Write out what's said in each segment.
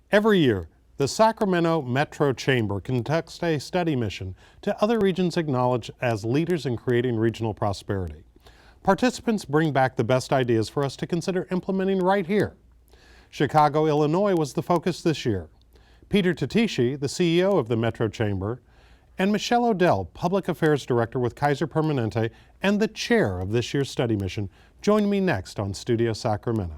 Every year, the Sacramento Metro Chamber conducts a study mission to other regions acknowledged as leaders in creating regional prosperity. Participants bring back the best ideas for us to consider implementing right here. Chicago, Illinois was the focus this year. Peter Tateishi, the CEO of the Metro Chamber, and Michelle Odell, Public Affairs Director with Kaiser Permanente and the chair of this year's study mission, join me next on Studio Sacramento.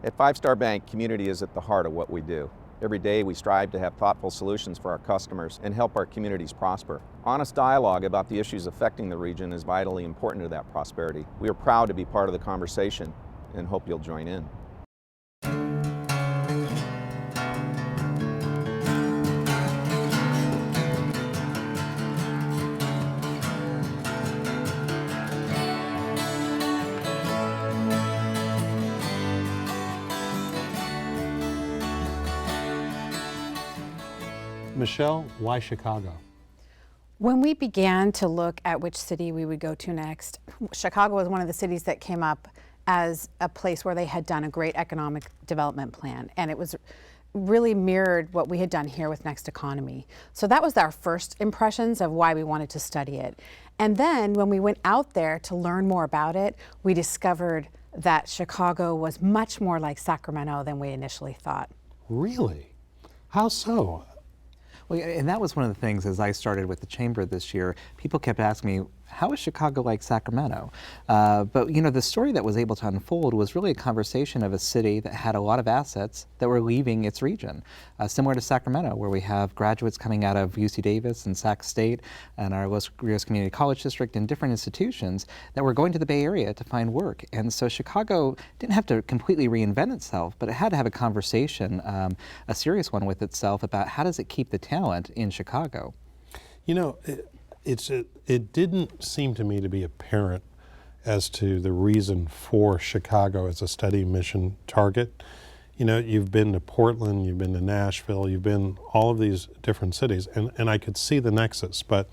At Five Star Bank, community is at the heart of what we do. Every day we strive to have thoughtful solutions for our customers and help our communities prosper. Honest dialogue about the issues affecting the region is vitally important to that prosperity. We are proud to be part of the conversation and hope you'll join in. Michelle, why Chicago? When we began to look at which city we would go to next, Chicago was one of the cities that came up as a place where they had done a great economic development plan, and it was really mirrored what we had done here with Next Economy. So that was our first impressions of why we wanted to study it. And then when we went out there to learn more about it, we discovered that Chicago was much more like Sacramento than we initially thought. Really? How so? Well, and that was one of the things as I started with the Chamber this year, people kept asking me, how is Chicago like Sacramento? But you know, the story that was able to unfold was really a conversation of a city that had a lot of assets that were leaving its region. Similar to Sacramento, where we have graduates coming out of UC Davis and Sac State and our Los Rios Community College District and different institutions that were going to the Bay Area to find work. And so Chicago didn't have to completely reinvent itself, but it had to have a conversation, a serious one with itself about how does it keep the talent in Chicago? You know, it didn't seem to me to be apparent as to the reason for Chicago as a study mission target. You know, you've been to Portland, you've been to Nashville, you've been all of these different cities, and I could see the nexus. But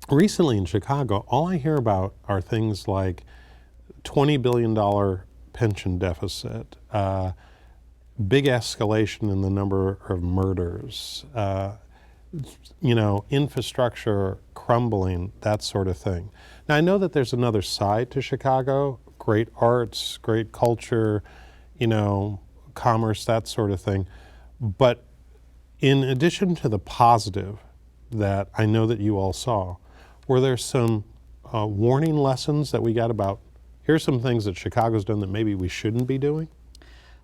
recently in Chicago, all I hear about are things like $20 billion pension deficit, big escalation in the number of murders, you know, infrastructure crumbling, that sort of thing. Now, I know that there's another side to Chicago, great arts, great culture, you know, commerce, that sort of thing. But in addition to the positive that I know that you all saw, were there some warning lessons that we got about, here's some things that Chicago's done that maybe we shouldn't be doing?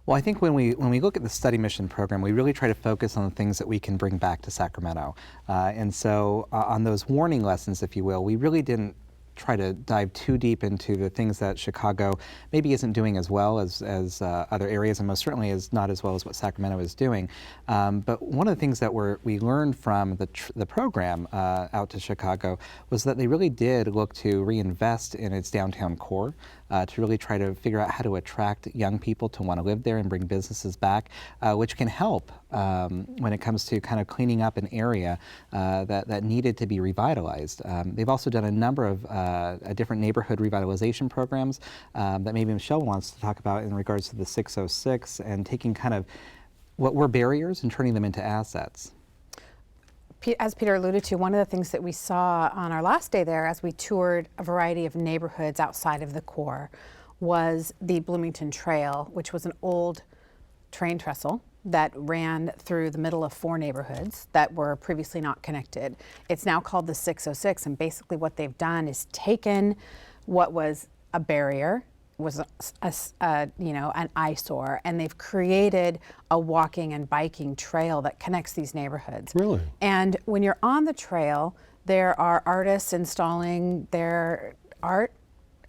Well, I think when we look at the study mission program, we really try to focus on the things that we can bring back to Sacramento. And so on those warning lessons, if you will, we really didn't try to dive too deep into the things that Chicago maybe isn't doing as well as other areas, and most certainly is not as well as what Sacramento is doing. But one of the things that we learned from the program out to Chicago was that they really did look to reinvest in its downtown core, to really try to figure out how to attract young people to want to live there and bring businesses back, which can help when it comes to kind of cleaning up an area that needed to be revitalized. They've also done a number of different neighborhood revitalization programs that maybe Michelle wants to talk about in regards to the 606 and taking kind of what were barriers and turning them into assets. As Peter alluded to, one of the things that we saw on our last day there as we toured a variety of neighborhoods outside of the core was the Bloomington Trail, which was an old train trestle that ran through the middle of 4 neighborhoods that were previously not connected. It's now called the 606, and basically what they've done is taken what was a barrier, was an eyesore, and they've created a walking and biking trail that connects these neighborhoods. Really? And when you're on the trail, there are artists installing their art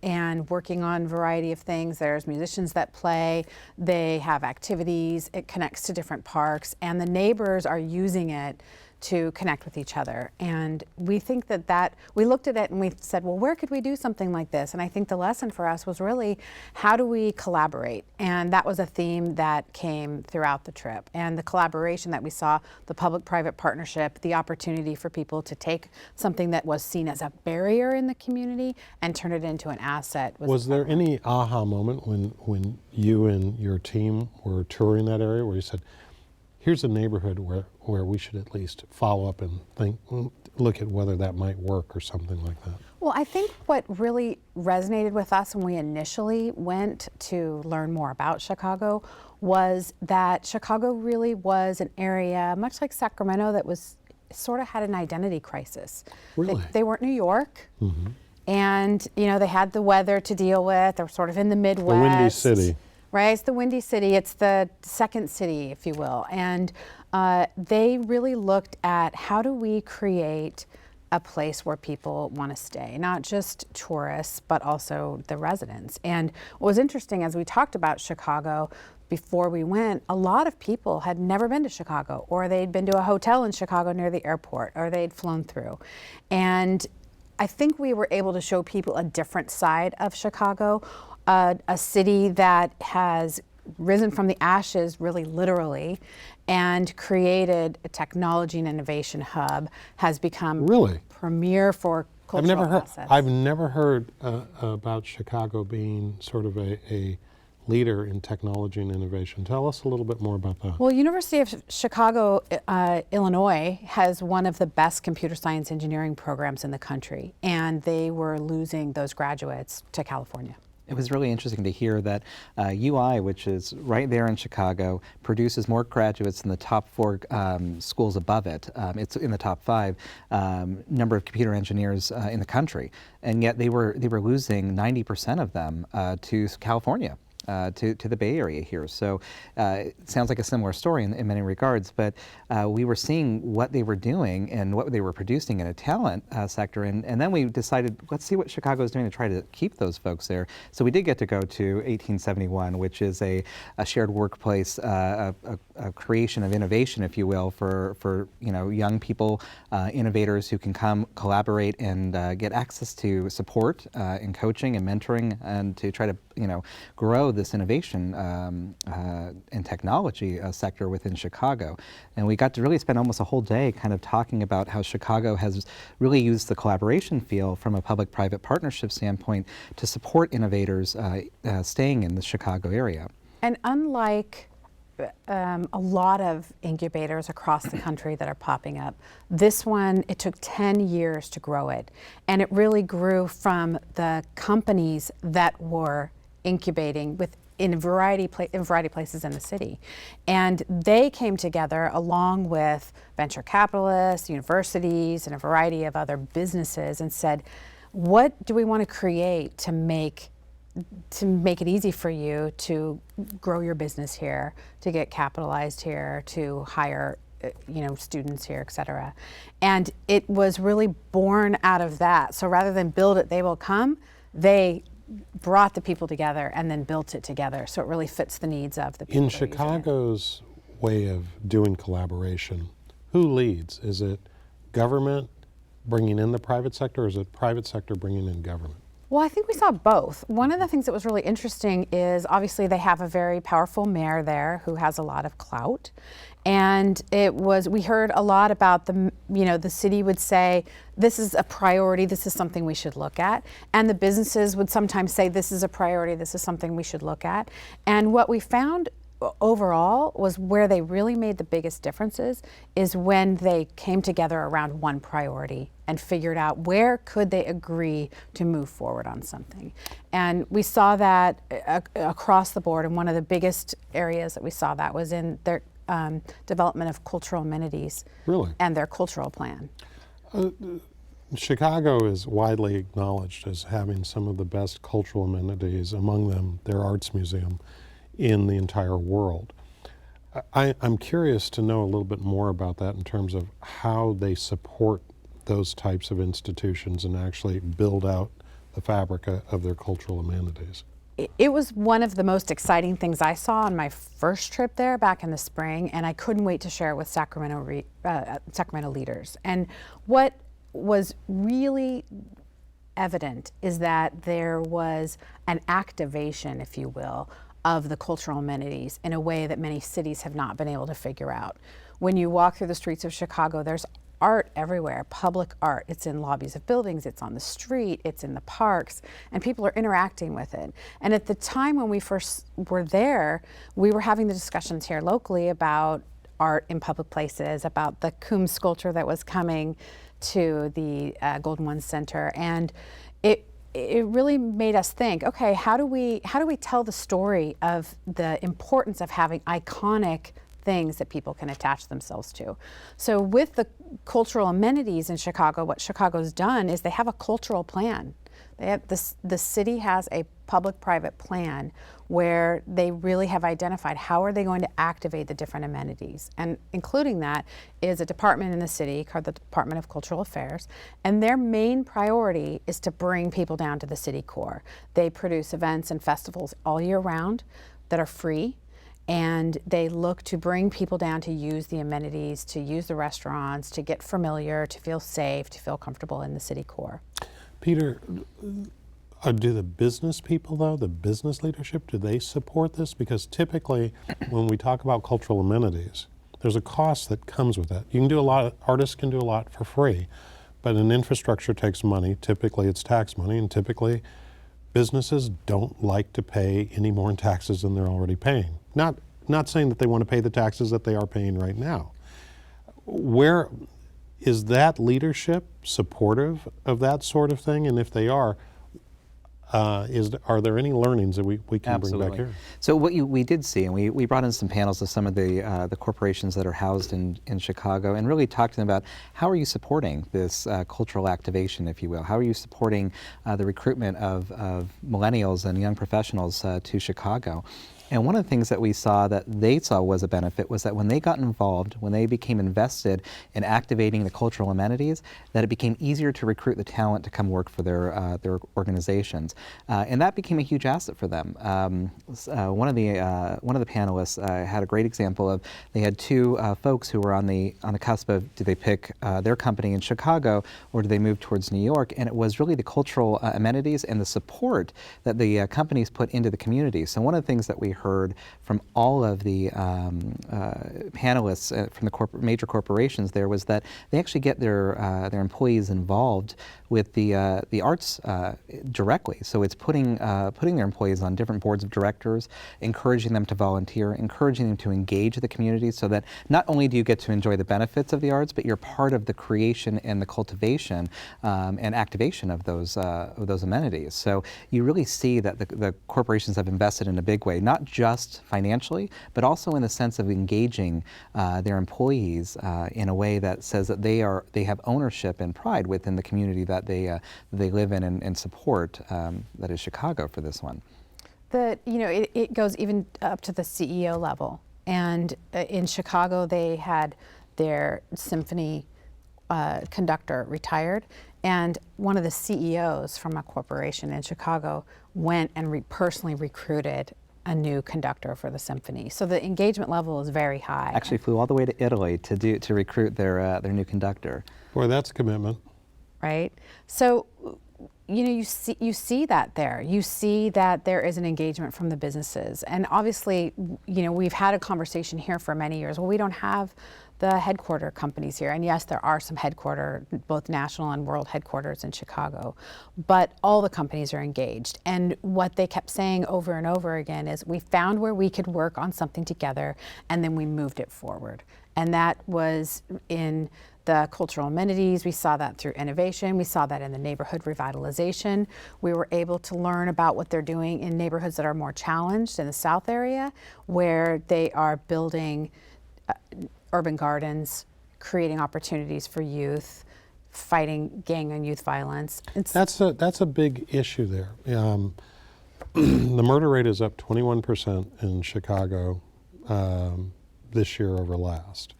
and working on a variety of things. There's musicians that play, they have activities, it connects to different parks, and the neighbors are using it to connect with each other. And we think that we looked at it and we said, well, where could we do something like this? And I think the lesson for us was really, how do we collaborate? And that was a theme that came throughout the trip. And the collaboration that we saw, the public-private partnership, the opportunity for people to take something that was seen as a barrier in the community and turn it into an asset. Was there any aha moment when you and your team were touring that area where you said, here's a neighborhood where we should at least follow up and look at whether that might work or something like that? Well, I think what really resonated with us when we initially went to learn more about Chicago was that Chicago really was an area, much like Sacramento, that was sort of had an identity crisis. Really? They weren't New York. Mm-hmm. And, you know, they had the weather to deal with. They were sort of in the Midwest. The Windy City. Right, it's the Windy City. It's the second city, if you will. And they really looked at, how do we create a place where people want to stay, not just tourists, but also the residents. And what was interesting, as we talked about Chicago before we went, a lot of people had never been to Chicago, or they'd been to a hotel in Chicago near the airport, or they'd flown through. And I think we were able to show people a different side of Chicago, a city that has risen from the ashes, really literally, and created a technology and innovation hub, has become really premier for cultural assets. I've never heard about Chicago being sort of a leader in technology and innovation. Tell us a little bit more about that. Well, University of Chicago, Illinois has one of the best computer science engineering programs in the country, and they were losing those graduates to California. It was really interesting to hear that UI, which is right there in Chicago, produces more graduates than the top 4 schools above it. It's in the top 5 number of computer engineers in the country, and yet they were losing 90% of them to California. To the Bay Area here. So it sounds like a similar story in many regards, but we were seeing what they were doing and what they were producing in a talent sector, and then we decided, let's see what Chicago is doing to try to keep those folks there. So we did get to go to 1871, which is a shared workplace, a creation of innovation, if you will, for young people, innovators who can come collaborate and get access to support and coaching and mentoring, and to try to grow this innovation and technology sector within Chicago. And we got to really spend almost a whole day kind of talking about how Chicago has really used the collaboration field from a public-private partnership standpoint to support innovators staying in the Chicago area. And unlike a lot of incubators across the country that are popping up, this one, it took 10 years to grow it. And it really grew from the companies that were incubating in a variety of places in the city. And they came together along with venture capitalists, universities, and a variety of other businesses, and said, what do we want to create to make it easy for you to grow your business here, to get capitalized here, to hire students here, et cetera. And it was really born out of that. So rather than build it, they will come, they brought the people together and then built it together. So it really fits the needs of the people. In Chicago's way of doing collaboration, who leads? Is it government bringing in the private sector, or is it private sector bringing in government? Well, I think we saw both. One of the things that was really interesting is, obviously they have a very powerful mayor there who has a lot of clout. And we heard a lot about the city would say, this is a priority, this is something we should look at. And the businesses would sometimes say, this is a priority, this is something we should look at. And what we found overall was where they really made the biggest differences is when they came together around one priority and figured out where could they agree to move forward on something. And we saw that across the board, and one of the biggest areas that we saw that was in their development of cultural amenities. Really? And their cultural plan. Chicago is widely acknowledged as having some of the best cultural amenities, among them their arts museum, in the entire world. I'm curious to know a little bit more about that in terms of how they support those types of institutions and actually build out the fabric of their cultural amenities. it was one of the most exciting things I saw on my first trip there back in the spring, and I couldn't wait to share it with Sacramento leaders. And what was really evident is that there was an activation, if you will, of the cultural amenities in a way that many cities have not been able to figure out. When you walk through the streets of Chicago, there's art everywhere, public art. It's in lobbies of buildings, it's on the street, it's in the parks, and people are interacting with it. And at the time when we first were there, we were having the discussions here locally about art in public places, about the Coombs sculpture that was coming to the Golden One Center, and it really made us think, okay, how do we tell the story of the importance of having iconic things that people can attach themselves to? So with the cultural amenities in Chicago, what Chicago's done is they have a cultural plan. They have the city has a public-private plan where they really have identified how are they going to activate the different amenities. And including that is a department in the city called the Department of Cultural Affairs, and their main priority is to bring people down to the city core. They produce events and festivals all year round that are free, and they look to bring people down to use the amenities, to use the restaurants, to get familiar, to feel safe, to feel comfortable in the city core. Peter, do the business people, though, the business leadership, do they support this? Because typically, when we talk about cultural amenities, there's a cost that comes with that. You can do a lot, artists can do a lot for free, but an infrastructure takes money. Typically, it's tax money, and typically, businesses don't like to pay any more in taxes than they're already paying. Not saying that they want to pay the taxes that they are paying right now. Where is that leadership supportive of that sort of thing? And if they are there any learnings that we can bring back here? So what we did see, and we brought in some panels of some of the corporations that are housed in Chicago, and really talked to them about how are you supporting this cultural activation, if you will? How are you supporting the recruitment of millennials and young professionals to Chicago? And one of the things that we saw that they saw was a benefit was that when they got involved, when they became invested in activating the cultural amenities, that it became easier to recruit the talent to come work for their organizations, and that became a huge asset for them. One of the panelists had a great example of they had two folks who were on the cusp of do they pick their company in Chicago or do they move towards New York, and it was really the cultural amenities and the support that the companies put into the community. So one of the things that we heard from all of the panelists from the major corporations there was that they actually get their employees involved with the arts directly. So it's putting their employees on different boards of directors, encouraging them to volunteer, encouraging them to engage the community, so that not only do you get to enjoy the benefits of the arts, but you're part of the creation and the cultivation and activation of those amenities. So you really see that the corporations have invested in a big way, not just financially, but also in the sense of engaging their employees in a way that says that they have ownership and pride within the community that they live in and support. That is Chicago for this one. It goes even up to the CEO level, and in Chicago they had their symphony conductor retired, and one of the CEOs from a corporation in Chicago went and personally recruited a new conductor for the symphony. So the engagement level is very high. Actually flew all the way to Italy to recruit their new conductor. Boy, that's a commitment. Right? So you see that there. You see that there is an engagement from the businesses. And obviously, we've had a conversation here for many years. Well, we don't have the headquarter companies here. And yes, there are some both national and world headquarters in Chicago, but all the companies are engaged. And what they kept saying over and over again is we found where we could work on something together, and then we moved it forward. And that was in the cultural amenities. We saw that through innovation. We saw that in the neighborhood revitalization. We were able to learn about what they're doing in neighborhoods that are more challenged in the South area, where they are building urban gardens, creating opportunities for youth, fighting gang and youth violence. That's a big issue there. The murder rate is up 21% in Chicago this year over last.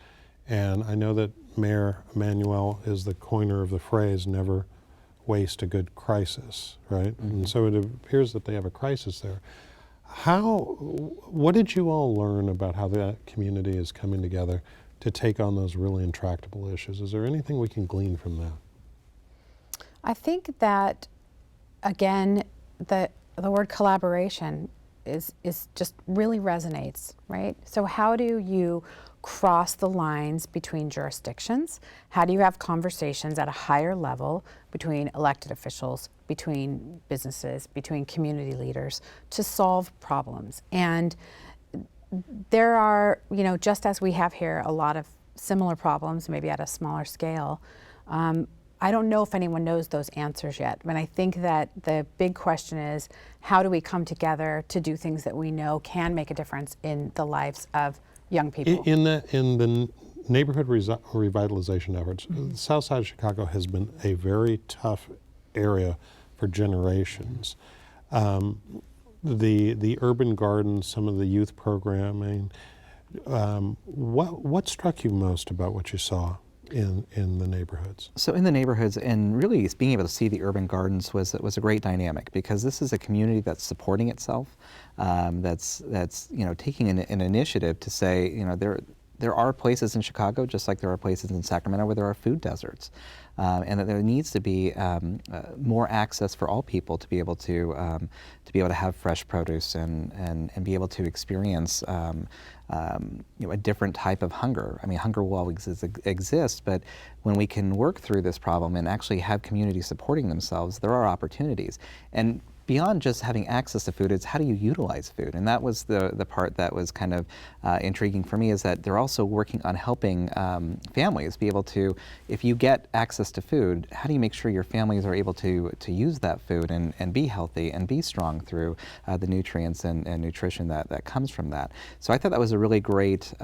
And I know that Mayor Emanuel is the coiner of the phrase, never waste a good crisis, right? And so it appears that they have a crisis there. What did you all learn about how that community is coming together to take on those really intractable issues? Is there anything we can glean from that? I think that, again, the word collaboration is just really resonates, right? So how do you cross the lines between jurisdictions? How do you have conversations at a higher level between elected officials, between businesses, between community leaders to solve problems? And there are, just as we have here, a lot of similar problems, maybe at a smaller scale. I don't know if anyone knows those answers yet, but I think that the big question is, how do we come together to do things that we know can make a difference in the lives of young people? In the neighborhood revitalization efforts, the South Side of Chicago has been a very tough area for generations. The urban gardens, some of the youth programming. What struck you most about what you saw in the neighborhoods? So in the neighborhoods, and really being able to see the urban gardens was a great dynamic, because this is a community that's supporting itself, that's taking an initiative to say, there are places in Chicago, just like there are places in Sacramento, where there are food deserts, and that there needs to be more access for all people to be able to have fresh produce and be able to experience a different type of hunger. I mean, hunger will always exist, but when we can work through this problem and actually have communities supporting themselves, there are opportunities. And beyond just having access to food, it's how do you utilize food? And that was the part that was kind of intriguing for me, is that they're also working on helping families be able to, if you get access to food, how do you make sure your families are able to use that food and be healthy and be strong through the nutrients and nutrition that comes from that. So I thought that was a really great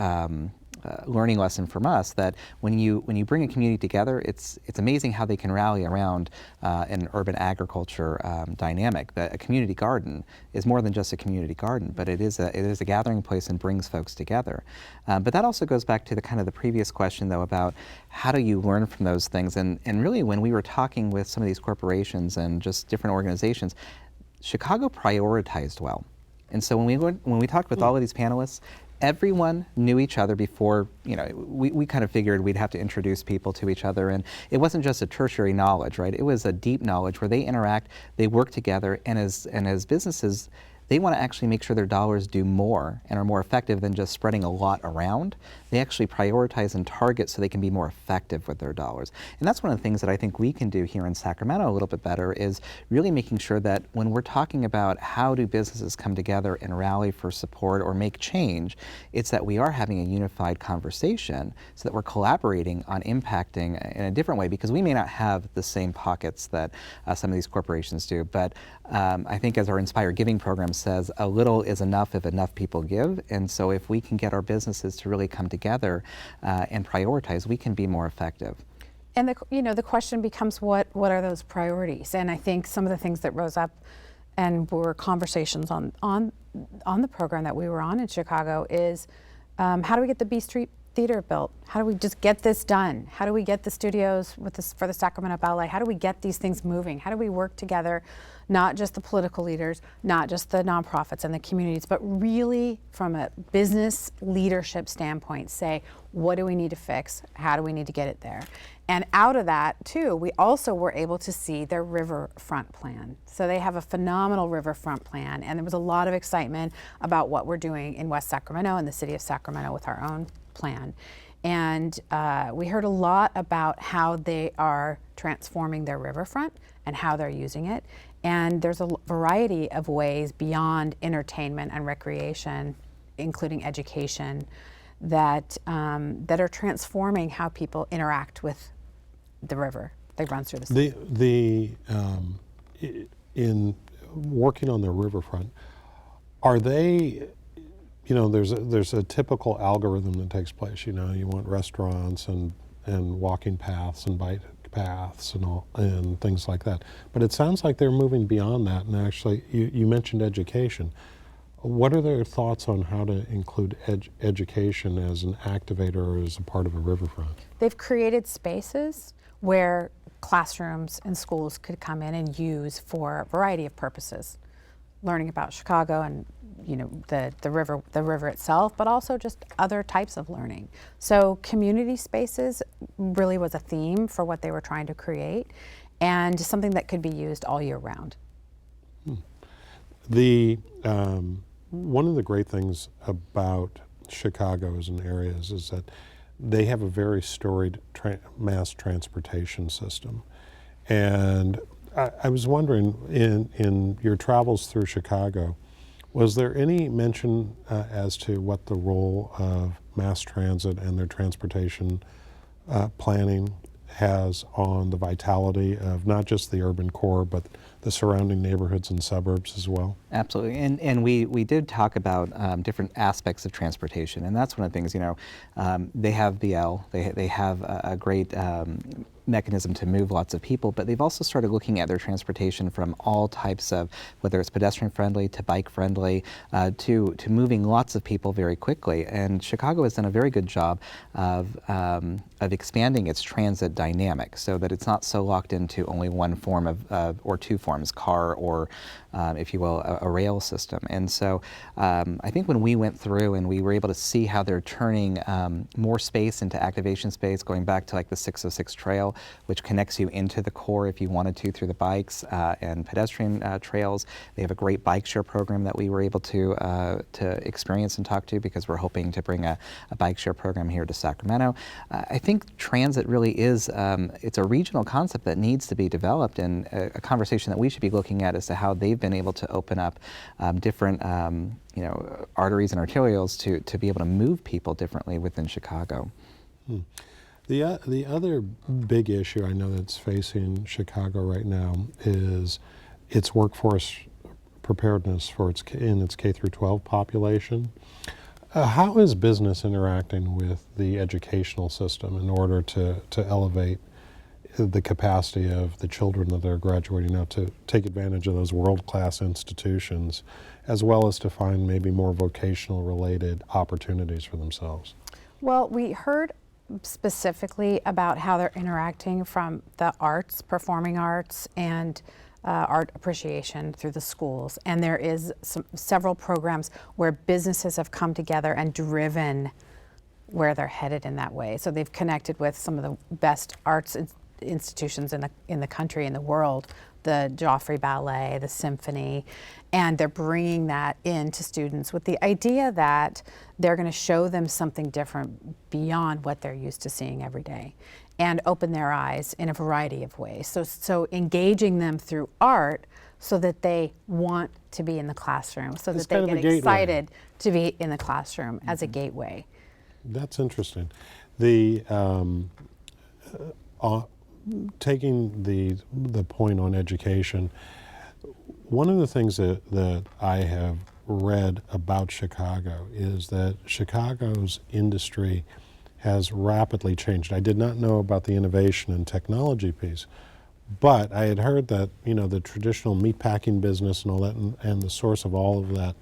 learning lesson from us, that when you bring a community together, it's amazing how they can rally around an urban agriculture dynamic. That a community garden is more than just a community garden, but it is a gathering place and brings folks together. But that also goes back to the previous question, though, about how do you learn from those things? And really, when we were talking with some of these corporations and just different organizations, Chicago prioritized well. And so when we talked with all of these panelists, everyone knew each other before. We kind of figured we'd have to introduce people to each other, and it wasn't just a tertiary knowledge, right? It was a deep knowledge where they interact, they work together, and as businesses, they want to actually make sure their dollars do more and are more effective than just spreading a lot around. They actually prioritize and target so they can be more effective with their dollars. And that's one of the things that I think we can do here in Sacramento a little bit better, is really making sure that when we're talking about how do businesses come together and rally for support or make change, it's that we are having a unified conversation so that we're collaborating on impacting in a different way, because we may not have the same pockets that some of these corporations do. But I think, as our Inspire Giving program says, a little is enough if enough people give. And so if we can get our businesses to really come together and prioritize, we can be more effective. And the question becomes, what are those priorities? And I think some of the things that rose up and were conversations on the program that we were on in Chicago is, how do we get the B Street Theater built? How do we just get this done? How do we get the studios for the Sacramento Ballet? How do we get these things moving? How do we work together, not just the political leaders, not just the nonprofits and the communities, but really from a business leadership standpoint, say, what do we need to fix? How do we need to get it there? And out of that, too, we also were able to see their riverfront plan. So they have a phenomenal riverfront plan, and there was a lot of excitement about what we're doing in West Sacramento and the city of Sacramento with our own plan. And we heard a lot about how they are transforming their riverfront and how they're using it. And there's a variety of ways beyond entertainment and recreation, including education, that are transforming how people interact with the river that runs through the city. In working on the riverfront, are they, there's a typical algorithm that takes place. You want restaurants and walking paths and bike paths and things like that. But it sounds like they're moving beyond that. And actually, you mentioned education. What are their thoughts on how to include education as an activator or as a part of a riverfront? They've created spaces where classrooms and schools could come in and use for a variety of purposes. Learning about Chicago and the river itself, but also just other types of learning. So community spaces really was a theme for what they were trying to create, and something that could be used all year round. One of the great things about Chicago as an area is that they have a very storied mass transportation system. And I was wondering, in your travels through Chicago, was there any mention as to what the role of mass transit and their transportation planning has on the vitality of not just the urban core, but the surrounding neighborhoods and suburbs as well? Absolutely, and we did talk about different aspects of transportation, and that's one of the things, they have BL, they have a great mechanism to move lots of people, but they've also started looking at their transportation from all types of, whether it's pedestrian friendly to bike friendly, to moving lots of people very quickly. And Chicago has done a very good job of expanding its transit dynamic so that it's not so locked into only one form of, or two forms, car or, if you will, a rail system. And so I think when we went through and we were able to see how they're turning more space into activation space, going back to like the 606 trail, which connects you into the core if you wanted to through the bikes and pedestrian trails. They have a great bike share program that we were able to experience and talk to, because we're hoping to bring a bike share program here to Sacramento. I think transit really is, it's a regional concept that needs to be developed, and a conversation that we should be looking at as to how they've been able to open up different arteries and arterials to be able to move people differently within Chicago. The other big issue I know that's facing Chicago right now is its workforce preparedness for its K through 12 population. How is business interacting with the educational system in order to elevate the capacity of the children that are graduating now to take advantage of those world-class institutions, as well as to find maybe more vocational related opportunities for themselves? Well, we heard specifically about how they're interacting from the arts, performing arts, and art appreciation through the schools. And there is several programs where businesses have come together and driven where they're headed in that way. So they've connected with some of the best arts institutions in the country, in the world, the Joffrey Ballet, the Symphony, and they're bringing that into students with the idea that they're going to show them something different beyond what they're used to seeing every day, and open their eyes in a variety of ways. So engaging them through art so that they want to be in the classroom, so that they get excited to be in the classroom as a gateway. That's interesting. Taking the point on education, one of the things that I have read about Chicago is that Chicago's industry has rapidly changed. I did not know about the innovation and technology piece, but I had heard that the traditional meatpacking business and all that, and the source of all of that,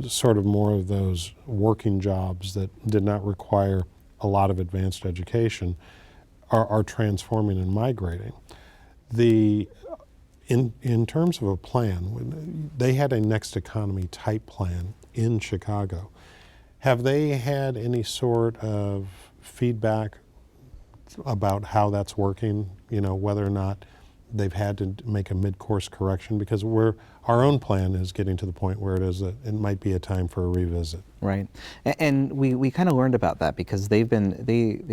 sort of more of those working jobs that did not require a lot of advanced education, are transforming and migrating. In terms of a plan, they had a next economy type plan in Chicago. Have they had any sort of feedback about how that's working? Whether or not they've had to make a mid-course correction, because our own plan is getting to the point where it is that it might be a time for a revisit. Right, and we kind of learned about that because they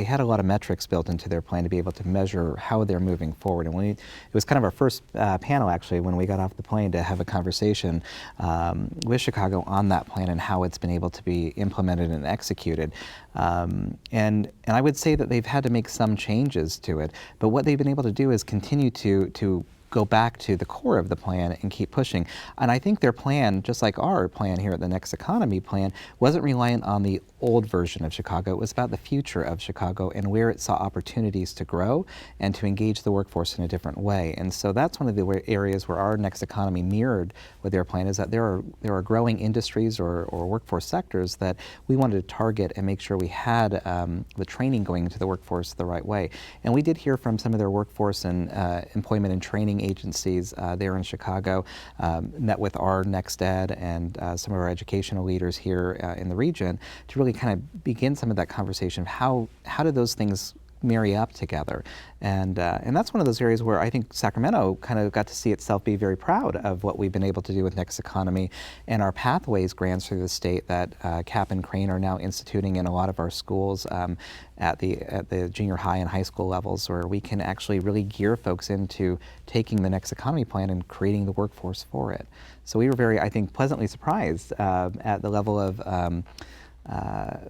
had a lot of metrics built into their plan to be able to measure how they're moving forward. And it was kind of our first panel actually when we got off the plane to have a conversation with Chicago on that plan and how it's been able to be implemented and executed. And I would say that they've had to make some changes to it, but what they've been able to do is continue to go back to the core of the plan and keep pushing. And I think their plan, just like our plan here at the Next Economy plan, wasn't reliant on the old version of Chicago. It was about the future of Chicago and where it saw opportunities to grow and to engage the workforce in a different way. And so that's one of the areas where our Next Economy mirrored with their plan, is that there are growing industries or workforce sectors that we wanted to target and make sure we had the training going into the workforce the right way. And we did hear from some of their workforce and employment and training agencies there in Chicago, met with our Next Ed and some of our educational leaders here in the region to really kind of begin some of that conversation of how do those things marry up together. And that's one of those areas where I think Sacramento kind of got to see itself be very proud of what we've been able to do with Next Economy and our Pathways grants through the state that CAP and Crane are now instituting in a lot of our schools at the junior high and high school levels, where we can actually really gear folks into taking the Next Economy plan and creating the workforce for it. So we were very, I think, pleasantly surprised at the level of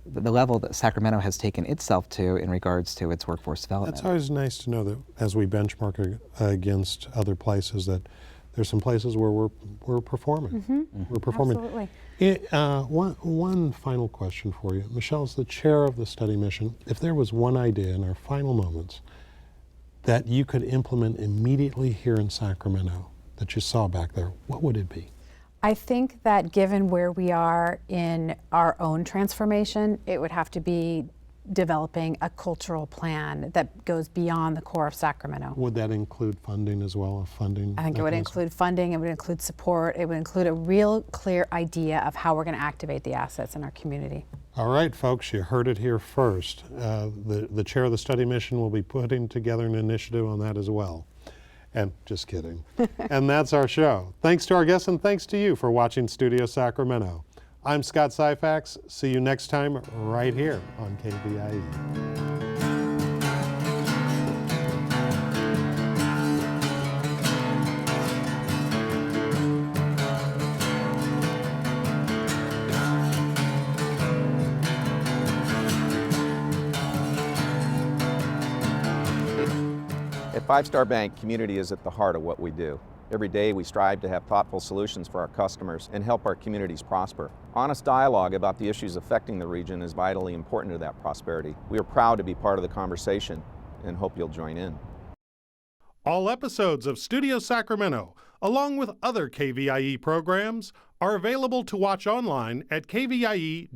the level that Sacramento has taken itself to in regards to its workforce development. It's always nice to know that as we benchmark against other places, that there's some places where we're performing. Mm-hmm. We're performing. Absolutely. One final question for you. Michelle's the chair of the study mission. If there was one idea in our final moments that you could implement immediately here in Sacramento that you saw back there, what would it be? I think that given where we are in our own transformation, it would have to be developing a cultural plan that goes beyond the core of Sacramento. Would that include funding as well? I think it would include funding, it would include support, it would include a real clear idea of how we're going to activate the assets in our community. All right, folks, you heard it here first. The chair of the study mission will be putting together an initiative on that as well. And just kidding. And that's our show. Thanks to our guests and thanks to you for watching Studio Sacramento. I'm Scott Syphax. See you next time right here on KVIE. At Five Star Bank, community is at the heart of what we do. Every day we strive to have thoughtful solutions for our customers and help our communities prosper. Honest dialogue about the issues affecting the region is vitally important to that prosperity. We are proud to be part of the conversation and hope you'll join in. All episodes of Studio Sacramento, along with other KVIE programs, are available to watch online at kvie.org/video.